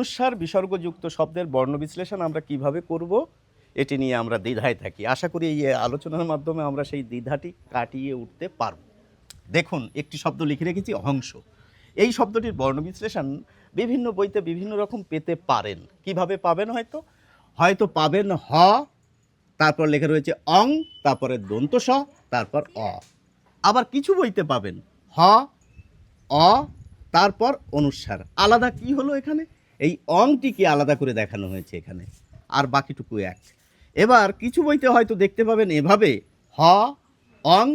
অনুস্বার বিসর্গযুক্ত শব্দের বর্ণ বিশ্লেষণ আমরা কিভাবে করব এটি নিয়ে আমরা দ্বিধায় থাকি। আশা করি এই আলোচনার মাধ্যমে আমরা সেই দ্বিধাটি কাটিয়ে উঠতে পারব। দেখুন, একটি শব্দ লিখে রেখেছি অহংস। এই শব্দটির বর্ণ বিশ্লেষণ বিভিন্ন বইতে বিভিন্ন রকম পেতে পারেন। কিভাবে পাবেন? হয়তো পাবেন হ, তারপর লেখা রয়েছে অং, তারপরে দন্ত স, তারপর অ। আবার কিছু বইতে পাবেন হ, অ, তারপর অনুস্বার। আলাদা কি হলো এখানে? এই অংটিকে আলাদা করে দেখানো হয়েছে এখানে, আর বাকিটুকু এক। এবার কিছু বইতে হয়তো দেখতে পাবেন এভাবে হ, অং,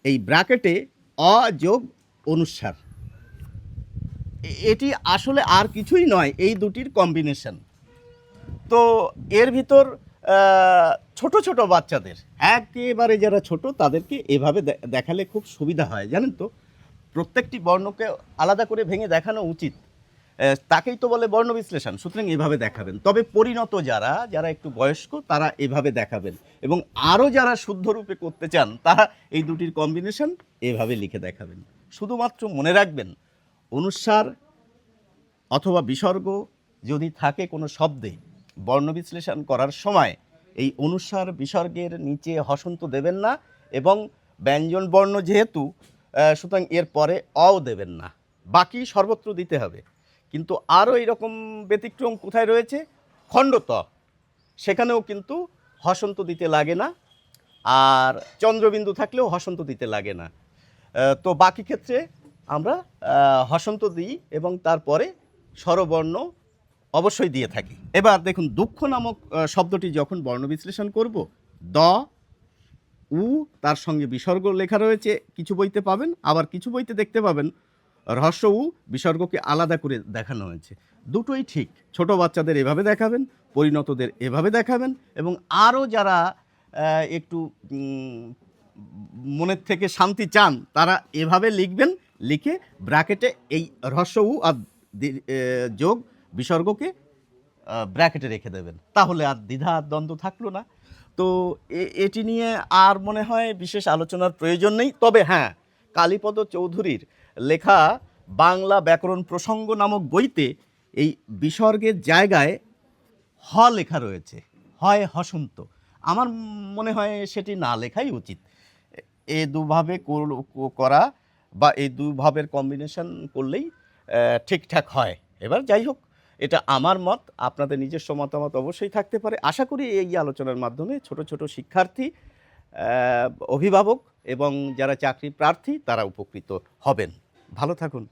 এই ব্র্যাকেটে অ যোগ অনুস্বার। এটি আসলে আর কিছুই নয়, এই দুটির কম্বিনেশন। তো এর ভিতর ছোট ছোট বাচ্চাদের, একেবারে যারা ছোট, তাদেরকে এভাবে দেখালে খুব সুবিধা হয়, জানেন তো। প্রত্যেকটি বর্ণকে আলাদা করে ভেঙে দেখানো উচিত, তাকেই তো বলে বর্ণ বিশ্লেষণ। সুতরাং এভাবে দেখাবেন। তবে পরিণত যারা একটু বয়স্ক, তারা এভাবে দেখাবেন, এবং আরও যারা শুদ্ধরূপে করতে চান, তারা এই দুটির কম্বিনেশন এভাবে লিখে দেখাবেন। শুধুমাত্র মনে রাখবেন, অনুস্বার অথবা বিসর্গ যদি থাকে কোনো শব্দে, বর্ণ বিশ্লেষণ করার সময় এই অনুস্বার বিসর্গের নিচে হসন্ত দেবেন না, এবং ব্যঞ্জন বর্ণ যেহেতু, সুতরাং এর পরে অও দেবেন না। বাকি সর্বত্র দিতে হবে। কিন্তু আরও এইরকম ব্যতিক্রম কোথায় রয়েছে? খণ্ডত, সেখানেও কিন্তু হসন্ত দিতে লাগে না, আর চন্দ্রবিন্দু থাকলেও হসন্ত দিতে লাগে না। তো বাকি ক্ষেত্রে আমরা হসন্ত দিই, এবং তারপরে স্বরবর্ণ অবশ্যই দিয়ে থাকি। এবার দেখুন, দুঃখ নামক শব্দটি যখন বর্ণ বিশ্লেষণ করব, দ, উ, তার সঙ্গে বিসর্গ লেখা রয়েছে কিছু বইতে পাবেন, আবার কিছু বইতে দেখতে পাবেন রহস্য উ বিসর্গকে আলাদা করে দেখানো হয়েছে। দুটোই ঠিক। ছোট বাচ্চাদের এভাবে দেখাবেন, পরিণতদের এভাবে দেখাবেন, এবং আরও যারা একটু মনের থেকে শান্তি চান, তারা এভাবে লিখবেন। লিখে ব্র্যাকেটে এই রহস্য উ আর যোগ বিসর্গকে ব্র্যাকেটে রেখে দেবেন। তাহলে আর দ্বিধা দ্বন্দ্ব থাকলো না। তো এটি নিয়ে আর মনে হয় বিশেষ আলোচনার প্রয়োজন নেই। তবে হ্যাঁ, কালীপদ চৌধুরীর লেখা বাংলা ব্যাকরণ প্রসঙ্গ নামক বইতে এই বিসর্গের জায়গায় হ লেখা রয়েছে, হয় হসন্ত। আমার মনে হয় সেটি না লেখাই উচিত। এই দুভাবে করা বা এই দুভাবের কম্বিনেশন করলেই ঠিকঠাক হয়। এবার যাই হোক, এটা আমার মত, আপনাদের নিজস্ব মতামত অবশ্যই থাকতে পারে। আশা করি এই আলোচনার মাধ্যমে ছোট ছোট শিক্ষার্থী, অভিভাবক এবং যারা চাকরি প্রার্থী, তারা উপকৃত হবেন। ভালো থাকুন।